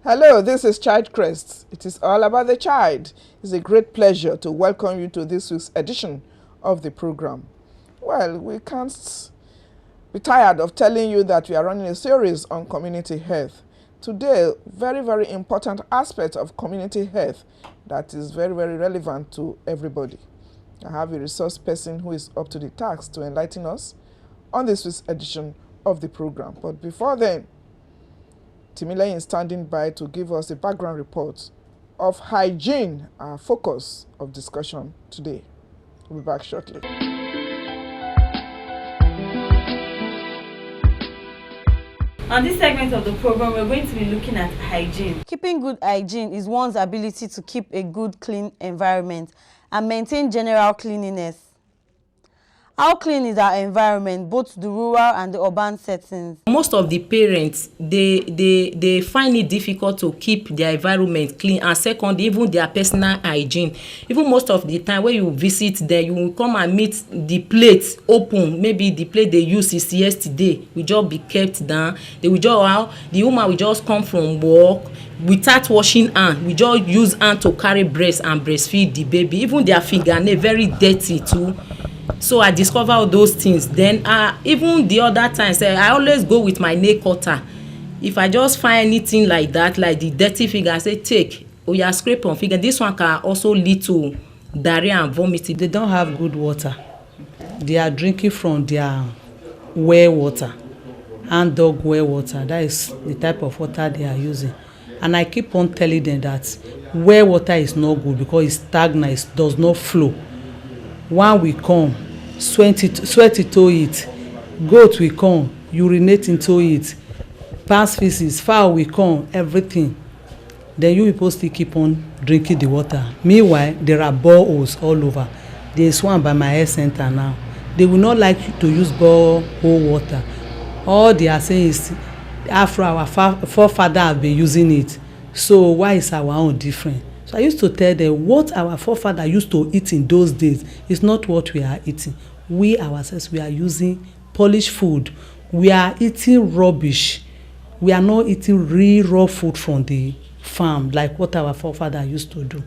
Hello, this is Child Crest. It is all about the child. It's a great pleasure to welcome you to this week's edition of the program. Well, we can't be tired of telling you that we are running a series on community health. Today, very important aspect of community health that is very relevant to everybody. I have a resource person who is up to the task to enlighten us on this week's edition of the program. But before then, Timileyin is standing by to give us a background report of hygiene, our focus of discussion today. We'll be back shortly. On this segment of the program, we're going to be looking at hygiene. Keeping good hygiene is one's ability to keep a good, clean environment and maintain general cleanliness. How clean is our environment, both the rural and the urban settings? Most of the parents, they find it difficult to keep their environment clean, and second, even their personal hygiene. Even most of the time when you visit there, you will come and meet the plate open. Maybe the plate they used is yesterday will just be kept down. They will just, the woman will just come from work without washing hand. We just use hand to carry breast and breastfeed the baby. Even their fingernail very dirty too. So I discover all those things. Then even the other times, I always go with my nail cutter. If I just find anything like that, like the dirty finger, I say take, or you scrape on finger. This one can also lead to diarrhea and vomiting. They don't have good water. They are drinking from their well water, and dog well water. That is the type of water they are using. And I keep on telling them that well water is not good because it's stagnant, it does not flow. One will come, sweat into it. Goat will come, urinate into it. Pass feces, fowl will come, everything. Then you people still keep on drinking the water. Meanwhile, there are boreholes all over. There is one by my health center now. They will not like to use borehole water. All they are saying is, after our forefathers have been using it, so why is our own different? So I used to tell them what our forefathers used to eat in those days is not what we are eating. We ourselves, we are using polished food. We are eating rubbish. We are not eating real raw food from the farm like what our forefathers used to do.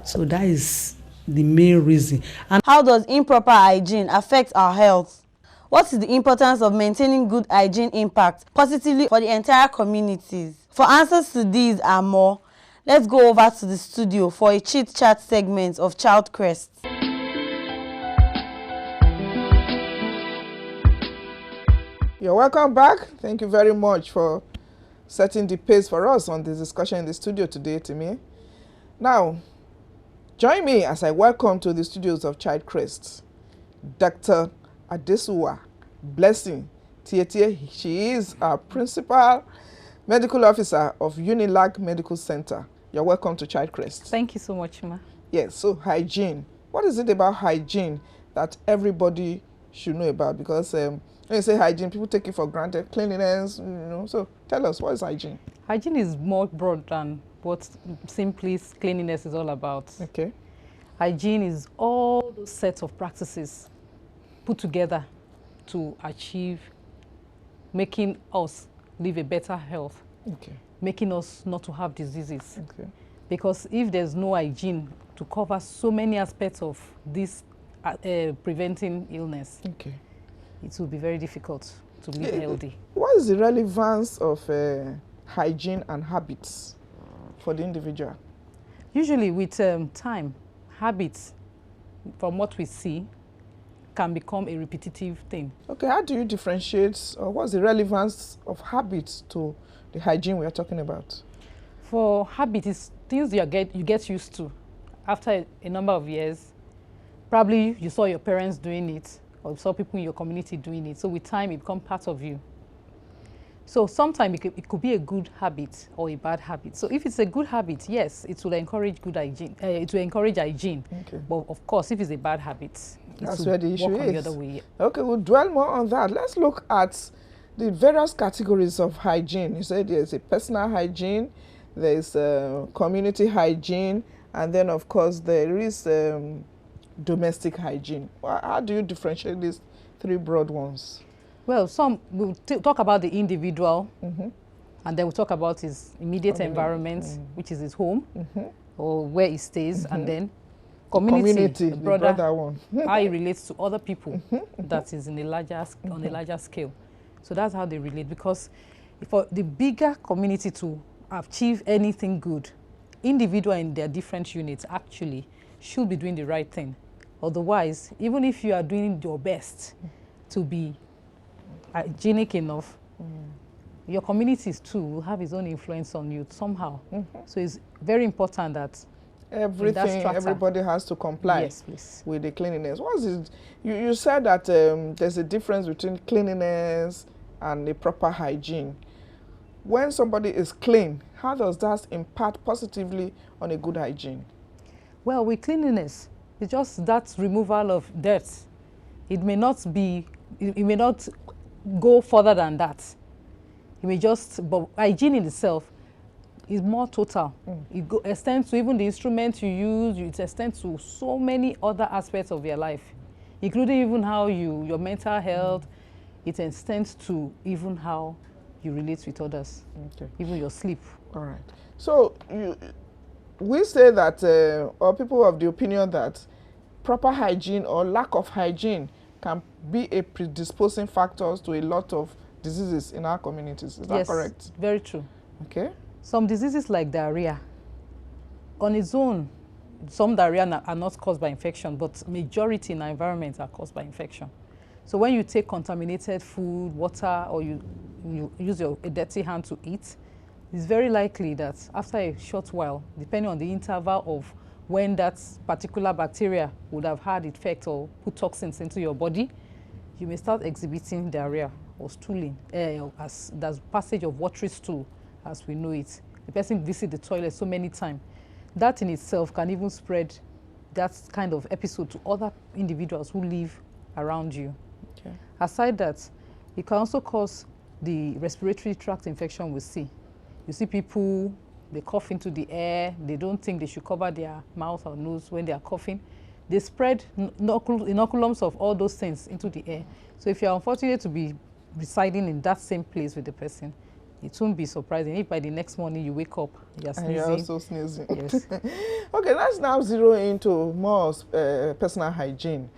So that is the main reason. And how does improper hygiene affect our health? What is the importance of maintaining good hygiene impact positively for the entire communities? For answers to these and more, let's go over to the studio for a chit-chat segment of Child Crest. You're welcome back. Thank you very much for setting the pace for us on this discussion in the studio today, Timi. Now, join me as I welcome to the studios of Child Crest, Dr. Adesuwa Blessing Tietie. She is our Principal Medical Officer of Unilag Medical Center. You're welcome to Child Crest. Thank you so much, Ma. Yes, so hygiene. What is it about hygiene that everybody should know about? Because when you say hygiene, people take it for granted. Cleanliness, you know. So tell us, what is hygiene? Hygiene is more broad than what simply cleanliness is all about. Okay. Hygiene is all those sets of practices put together to achieve making us live a better health. Okay. Making us not to have diseases. Okay. Because if there's no hygiene to cover so many aspects of this preventing illness, okay, it will be very difficult to live healthy. What is the relevance of hygiene and habits for the individual? Usually with time, habits, from what we see, can become a repetitive thing. Okay, how do you differentiate, or what's the relevance of habits to the hygiene we are talking about? For habit, it's things you get used to after a number of years, probably you saw your parents doing it or you saw people in your community doing it. So with time, it becomes part of you. So sometimes it could be a good habit or a bad habit. So if it's a good habit, yes, it will encourage good hygiene. It will encourage hygiene. Okay. But of course, if it's a bad habit, That's will where the issue work on the is. other way. Okay, we'll dwell more on that. Let's look at the various categories of hygiene. You said there's a personal hygiene, there's community hygiene, and then of course there is domestic hygiene. How do you differentiate these three broad ones? Well, we'll talk about the individual, and then we'll talk about his immediate environment, which is his home or where he stays, and then community, the broader one. how he relates to other people that is in a larger on a larger scale. So that's how they relate, because for the bigger community to achieve anything good, individual in their different units actually should be doing the right thing. Otherwise, even if you are doing your best to be hygienic enough, your communities too will have its own influence on you somehow. So it's very important that everybody has to comply, yes, please, with the cleanliness. What's it? You said that there's a difference between cleanliness and a proper hygiene. When somebody is clean, how does that impact positively on a good hygiene? Well, with cleanliness, it's just that removal of dirt. It may not go further than that. It may just, but hygiene in itself is more total. It extends to even the instruments you use. It extends to so many other aspects of your life, including even how your mental health. It extends to even how you relate with others, even your sleep. All right. So we say that, or people of the opinion that proper hygiene or lack of hygiene can be a predisposing factor to a lot of diseases in our communities. Is that correct? Yes, very true. Okay. Some diseases like diarrhea, on its own, some diarrhea are not caused by infection, but majority in our environment are caused by infection. So when you take contaminated food, water, or you use a dirty hand to eat, it's very likely that after a short while, depending on the interval of when that particular bacteria would have had effect or put toxins into your body, you may start exhibiting diarrhea or stooling, as that's passage of watery stool as we know it. The person visits the toilet so many times. That in itself can even spread that kind of episode to other individuals who live around you. Okay. Aside that, it can also cause the respiratory tract infection we see. You see people, they cough into the air, they don't think they should cover their mouth or nose when they are coughing. They spread inoculums of all those things into the air. So if you're unfortunate to be residing in that same place with the person, it won't be surprising if by the next morning you wake up, you're sneezing. And you're also sneezing. Yes. Okay, let's now zero into more personal hygiene.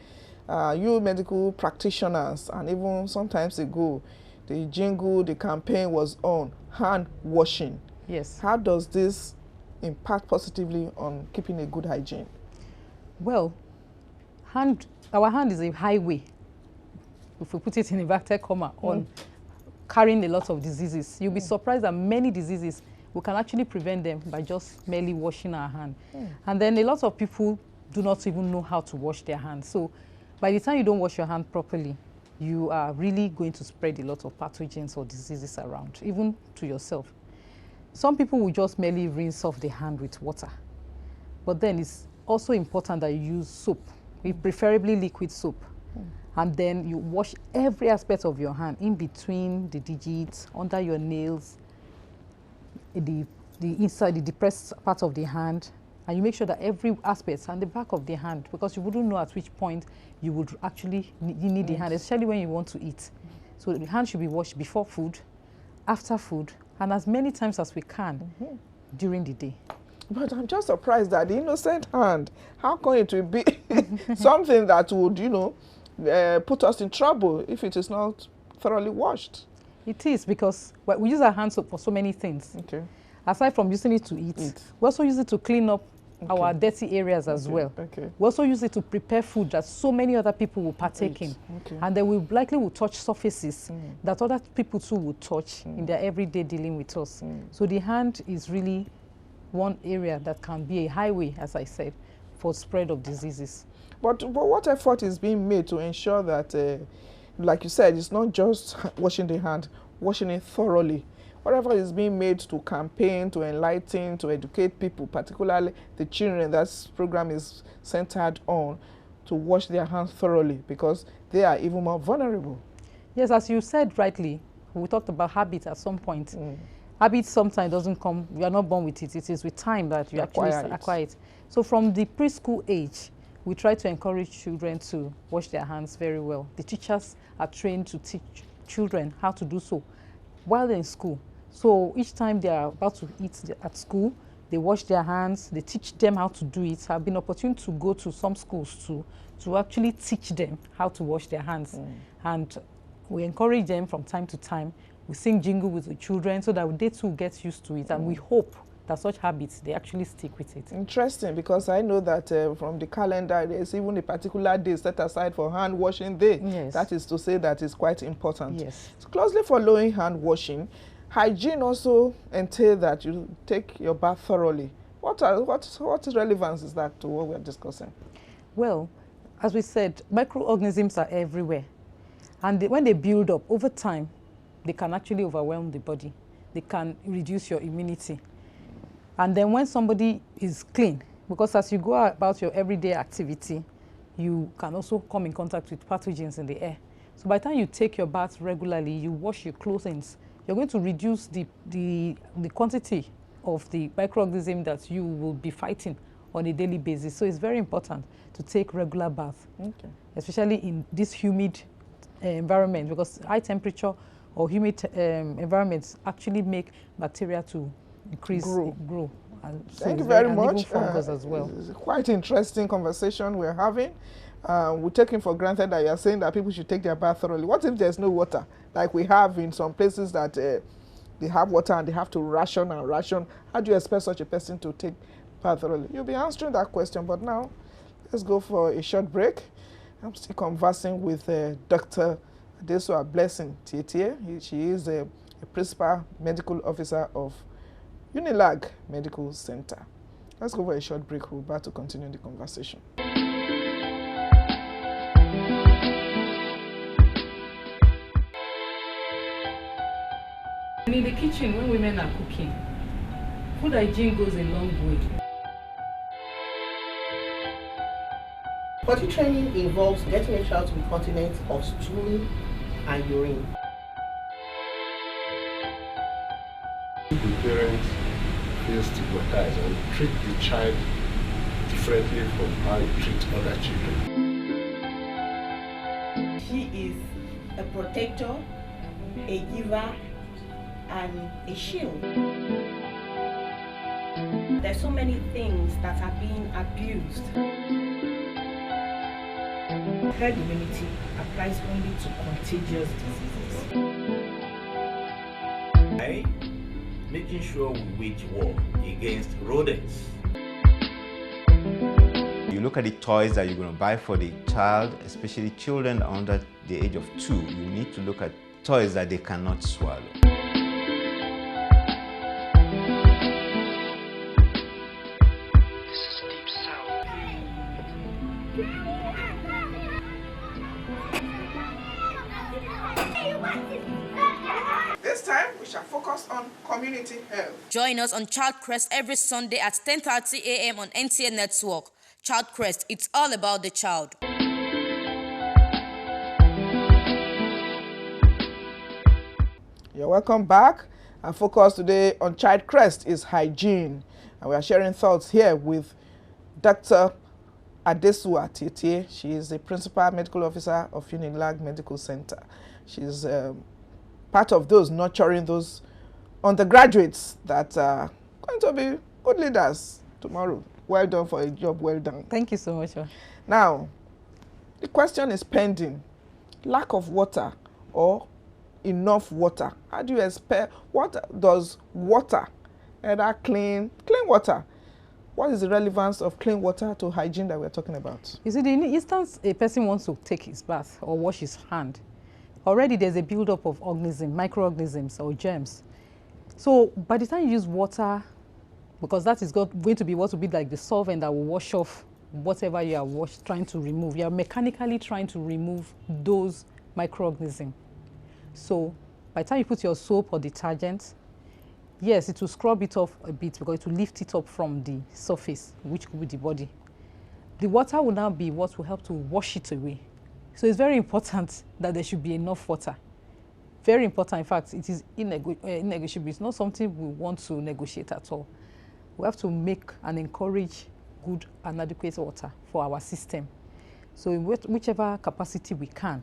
You medical practitioners, and even sometimes ago, the campaign was on hand washing. Yes. How does this impact positively on keeping a good hygiene? Well, our hand is a highway, if we put it in inverted comma, on carrying a lot of diseases. You'll be surprised that many diseases, we can actually prevent them by just merely washing our hand. And then a lot of people do not even know how to wash their hands. So by the time you don't wash your hand properly, you are really going to spread a lot of pathogens or diseases around, even to yourself. Some people will just merely rinse off the hand with water. But then it's also important that you use soap, preferably liquid soap. And then you wash every aspect of your hand, in between the digits, under your nails, the inside, the depressed part of the hand. And you make sure that every aspect and the back of the hand, because you wouldn't know at which point you would actually need the hand, especially when you want to eat. So the hand should be washed before food, after food, and as many times as we can during the day. But I'm just surprised that the innocent hand, how come it will be something that would, put us in trouble if it is not thoroughly washed? It is, because we use our hands for so many things. Okay. Aside from using it to eat, we also use it to clean up our dirty areas as well. Okay. We also use it to prepare food that so many other people will partake in. Okay. And then we likely will touch surfaces that other people too will touch in their everyday dealing with us. So the hand is really one area that can be a highway, as I said, for spread of diseases. But what effort is being made to ensure that, like you said, it's not just washing the hand, washing it thoroughly? Whatever is being made to campaign, to enlighten, to educate people, particularly the children that this program is centered on, to wash their hands thoroughly because they are even more vulnerable. Yes, as you said rightly, we talked about habit at some point. Habit sometimes doesn't come, you are not born with it. It is with time that you actually acquire it. So from the preschool age, we try to encourage children to wash their hands very well. The teachers are trained to teach children how to do so while they're in school. So each time they are about to eat at school, they wash their hands, they teach them how to do it. I've been opportune to go to some schools to actually teach them how to wash their hands. And we encourage them from time to time. We sing jingle with the children so that they too get used to it. And we hope that such habits, they actually stick with it. Interesting, because I know that from the calendar, there's even a particular day set aside for hand washing day. Yes. That is to say that is quite important. Yes. So closely following hand washing, hygiene also entails that you take your bath thoroughly. What relevance is that to what we're discussing? Well, as we said, microorganisms are everywhere. And when they build up over time, they can actually overwhelm the body. They can reduce your immunity. And then when somebody is clean, because as you go about your everyday activity, you can also come in contact with pathogens in the air. So by the time you take your bath regularly, you wash your clothing, you're going to reduce the quantity of the microorganism that you will be fighting on a daily basis. So it's very important to take regular bath, especially in this humid environment, because high temperature or humid environments actually make bacteria to grow. And so Thank you very much. Even fungus as well. It's a quite interesting conversation we're having. We're taking for granted that you're saying that people should take their bath thoroughly. What if there's no water? Like we have in some places that they have water and they have to ration and ration. How do you expect such a person to take bath thoroughly? You'll be answering that question, but now let's go for a short break. I'm still conversing with Dr. Adesua Blessing Tietie. She is a principal medical officer of Unilag Medical Center. Let's go for a short break. We're about to continue the conversation. In the kitchen, when women are cooking, food hygiene goes a long way. Potty training involves getting a child to be continent of stooling and urine. The parents feel stigmatized and treat the child differently from how you treat other children. She is a protector, a giver, and a shield. There's so many things that are being abused. Herd immunity applies only to contagious diseases. By making sure we wage war against rodents. You look at the toys that you're going to buy for the child, especially children under the age of 2, you need to look at toys that they cannot swallow. This time, we shall focus on community health. Join us on Child Crest every Sunday at 10:30 a.m. on NTA Network. Child Crest, it's all about the child. You're welcome back. Our focus today on Child Crest is hygiene. And we are sharing thoughts here with Dr. Adesua Tietie. She is the Principal Medical Officer of Unilag Medical Center. She's part of those nurturing those undergraduates that are going to be good leaders tomorrow. Well done for a job well done. Thank you so much. Now, the question is pending. Lack of water or enough water. How do you expect, what does water, either clean water, what is the relevance of clean water to hygiene that we're talking about? You see, the instance a person wants to take his bath or wash his hand, already there's a buildup of organisms, microorganisms or germs. So by the time you use water, because that is going to be what will be like the solvent that will wash off whatever you are trying to remove. You are mechanically trying to remove those microorganisms. So by the time you put your soap or detergent, yes, it will scrub it off a bit because it will lift it up from the surface, which could be the body. The water will now be what will help to wash it away. So it's very important that there should be enough water. Very important. In fact, it is innegotiable. It's not something we want to negotiate at all. We have to make and encourage good and adequate water for our system. So in whichever capacity we can,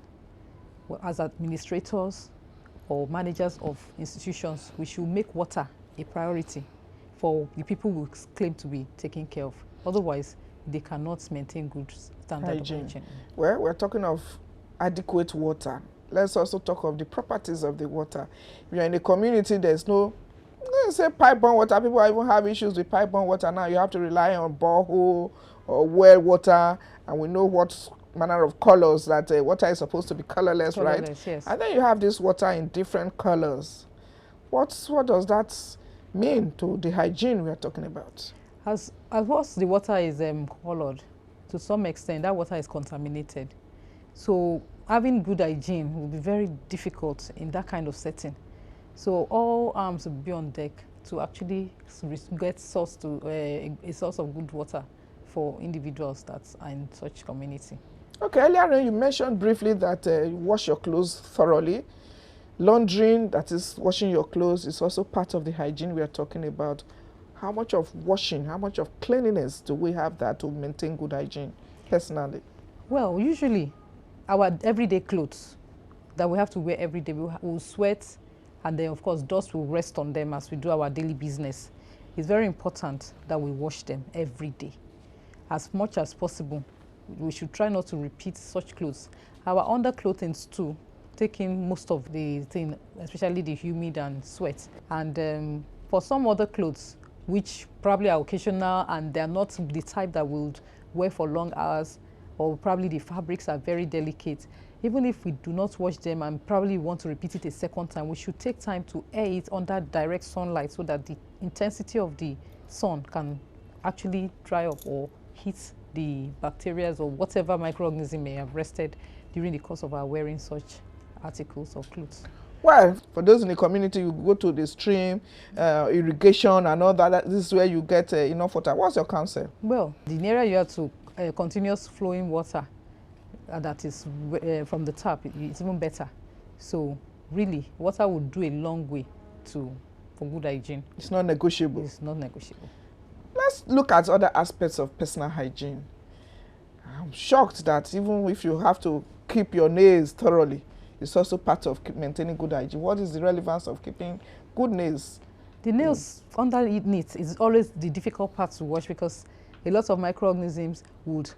as administrators or managers of institutions, we should make water a priority for the people we claim to be taking care of. Otherwise, they cannot maintain good standard of hygiene. Well, we're talking of adequate water. Let's also talk of the properties of the water. If you're in a community, there's no, let's say, pipe-borne water. People even have issues with pipe-borne water now. You have to rely on borehole or well water, and we know what manner of colors that water is supposed to be colorless, right? Yes. And then you have this water in different colors. What does that mean to the hygiene we are talking about? As once the water is colored, to some extent, that water is contaminated. So having good hygiene will be very difficult in that kind of setting. So all arms will be on deck to actually get a source of good water for individuals that are in such community. Okay, earlier on you mentioned briefly that you wash your clothes thoroughly. Laundering, that is washing your clothes, is also part of the hygiene we are talking about. How much of washing, how much of cleanliness do we have that to maintain good hygiene personally? Well, usually our everyday clothes that we have to wear every day, we'll sweat, and then of course dust will rest on them as we do our daily business. It's very important that we wash them every day. As much as possible, we should try not to repeat such clothes. Our underclothing too, taking most of the thing, especially the humid and sweat. And for some other clothes, which probably are occasional and they're not the type that we'll wear for long hours, or probably the fabrics are very delicate, even if we do not wash them and probably want to repeat it a second time, we should take time to air it under direct sunlight so that the intensity of the sun can actually dry up or heat the bacteria or whatever microorganism may have rested during the course of our wearing such articles or clothes. Well, for those in the community, you go to the stream, irrigation and all that. This is where you get enough water. What's your counsel? Well, the nearer you are to continuous flowing water that is from the tap, it's even better. So really, water will do a long way for good hygiene. It's not negotiable. It's not negotiable. Let's look at other aspects of personal hygiene. I'm shocked that even if you have to keep your nails thoroughly, it's also part of maintaining good hygiene. What is the relevance of keeping good nails? The nails underneath is always the difficult part to wash because a lot of microorganisms would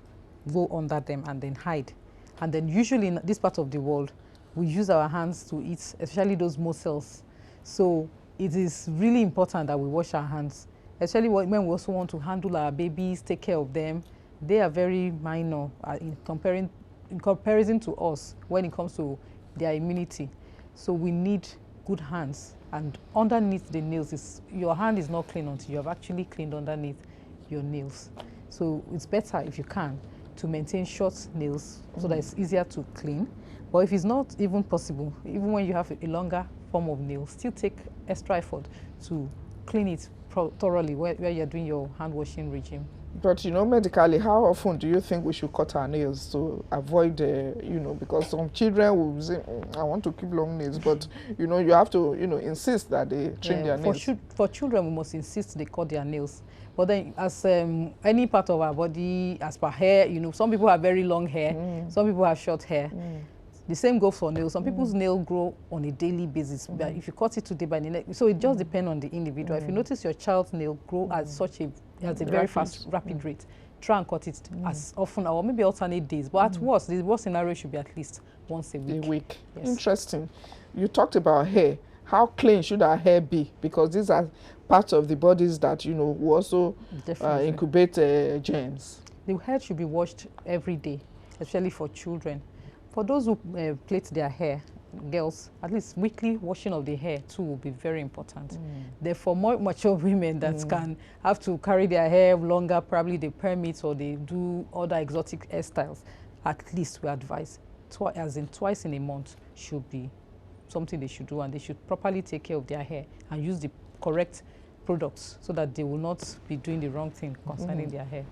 go under them and then hide. And then usually in this part of the world, we use our hands to eat, especially those mussels. So it is really important that we wash our hands, especially when we also want to handle our babies, take care of them. They are very minor in comparison to us when it comes to their immunity. So we need good hands. And underneath the nails, your hand is not clean until you have actually cleaned underneath your nails. So it's better if you can to maintain short nails so that it's easier to clean. But if it's not even possible, even when you have a longer form of nail, still take extra effort to clean it thoroughly where you're doing your hand washing regime. But, medically, how often do you think we should cut our nails to avoid, because some children will say, I want to keep long nails, but, you have to, insist that they trim their nails. For children, we must insist they cut their nails. But then as any part of our body, as per hair, some people have very long hair, some people have short hair. The same goes for nails. Some people's nails grow on a daily basis. But if you cut it today by the next, so it just depends on the individual. If you notice your child's nail grow at a very fast, rapid rate, try and cut it as often or maybe alternate days. But at worst, the worst scenario should be at least once a week. Yes. Interesting. You talked about hair. How clean should our hair be? Because these are parts of the bodies that, will also incubate germs. The hair should be washed every day, especially for children. For those who plait their hair, girls, at least weekly washing of the hair too will be very important. Therefore, more mature women that can have to carry their hair longer, probably they perm it or they do other exotic hairstyles, at least we advise twice in a month should be something they should do, and they should properly take care of their hair and use the correct products so that they will not be doing the wrong thing concerning their hair.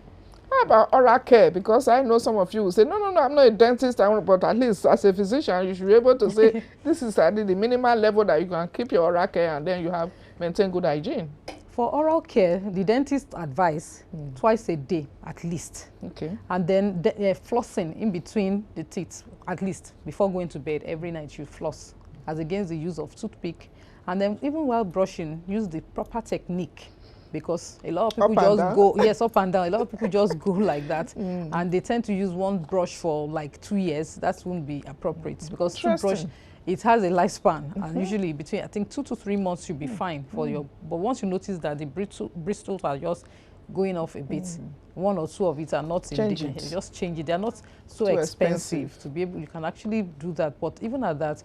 How about oral care? Because I know some of you will say, no, I'm not a dentist, but at least as a physician, you should be able to say, this is at the minimal level that you can keep your oral care and then you have maintain good hygiene. For oral care, the dentist advise twice a day at least. Okay. And then flossing in between the teeth, at least before going to bed every night you floss, as against the use of toothpick. And then even while brushing, use the proper technique, because a lot of people just go, yes, up and down. A lot of people just go like that, and they tend to use one brush for like 2 years. That wouldn't be appropriate, because toothbrush, it has a lifespan, and usually between, I think, 2 to 3 months should be fine for your. But once you notice that the bristles are just going off a bit, 1 or 2 of it are not indigenous, just change it. They are not so expensive to be able. You can actually do that, but even at that,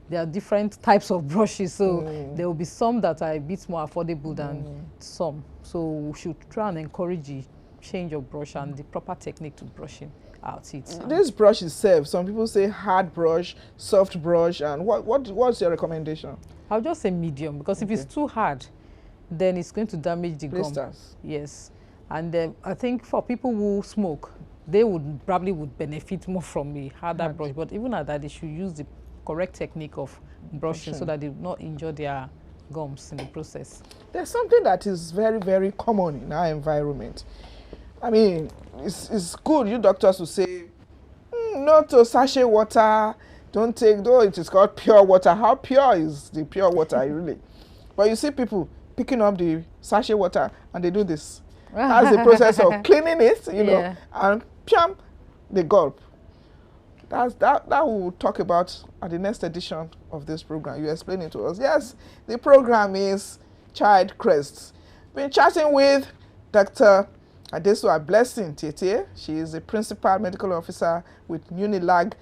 there are different types of brushes, so there will be some that are a bit more affordable than some. So we should try and encourage the change of brush and the proper technique to brushing our teeth. This brush itself, some people say hard brush, soft brush, and what's your recommendation? I'll just say medium, because if it's too hard, then it's going to damage the gum. Yes, and I think for people who smoke, they would probably benefit more from a harder brush. But even at that, they should use the correct technique of brushing so that they do not injure their gums in the process. There's something that is very, very common in our environment. I mean, it's good, you doctors will say, not to sachet water, don't take, though it is called pure water. How pure is the pure water really? But you see people picking up the sachet water and they do this. As the process of cleaning it, you know, and piam, they gulp. That we'll talk about at the next edition of this program. You explain it to us. Yes, the program is Child Crest. Been chatting with Dr. Adesua Blessing Tietie. She is the Principal Medical Officer with Unilag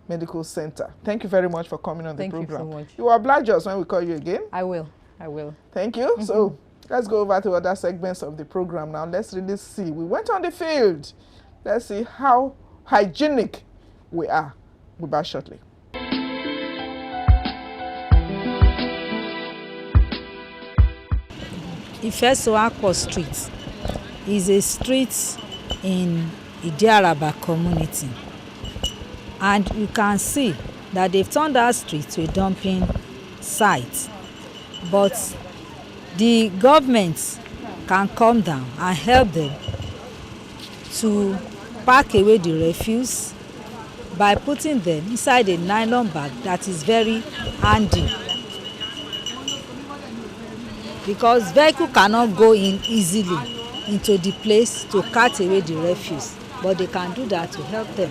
Medical Center. Thank you very much for coming on the program. Thank you so much. You will oblige us when we call you again. I will. Thank you. So let's go over to other segments of the program now. Let's really see. We went on the field. Let's see how hygienic we are. We'll be back shortly. Ifesoako Street is a street in Idiaraba community, and you can see that they've turned that street to a dumping site. But the government can come down and help them to pack away the refuse by putting them inside a nylon bag that is very handy, because vehicle cannot go in easily into the place to cart away the refuse, but they can do that to help them.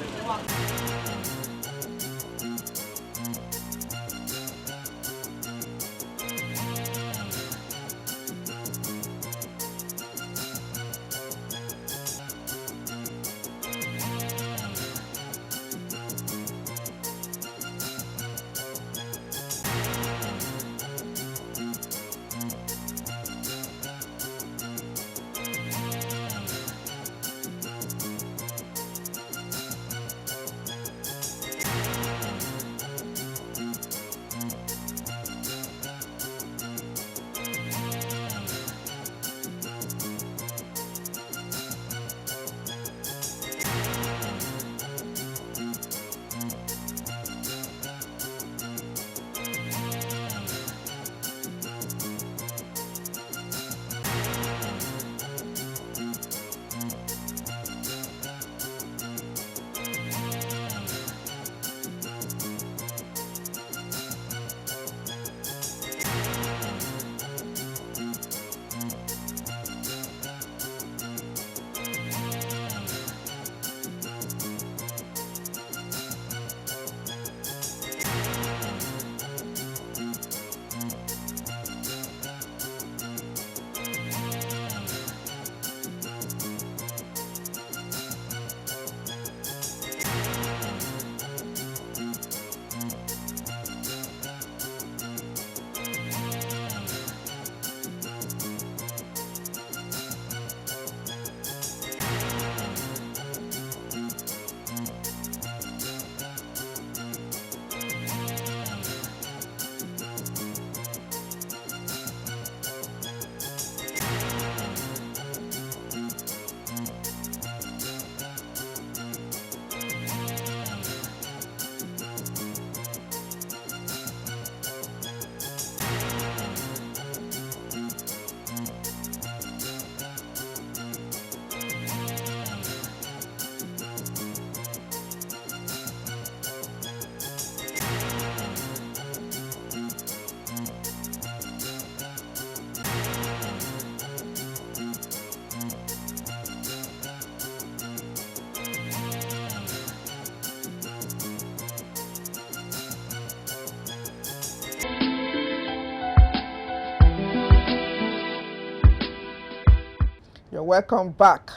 You're welcome back.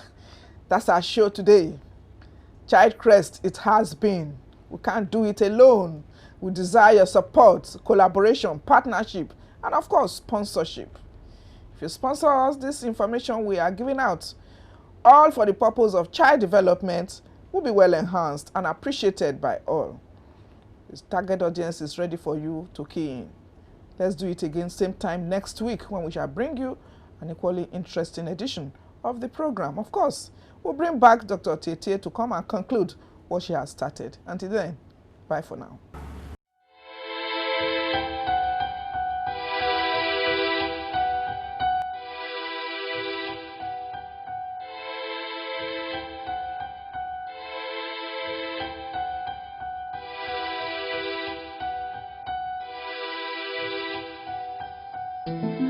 That's our show today. Child Crest, it has been. We can't do it alone. We desire your support, collaboration, partnership, and of course, sponsorship. If you sponsor us, this information we are giving out, all for the purpose of child development, will be well enhanced and appreciated by all. This target audience is ready for you to key in. Let's do it again same time next week when we shall bring you an equally interesting edition of the program. Of course, we'll bring back Dr. Tietie to come and conclude what she has started. Until then, bye for now. Thank you.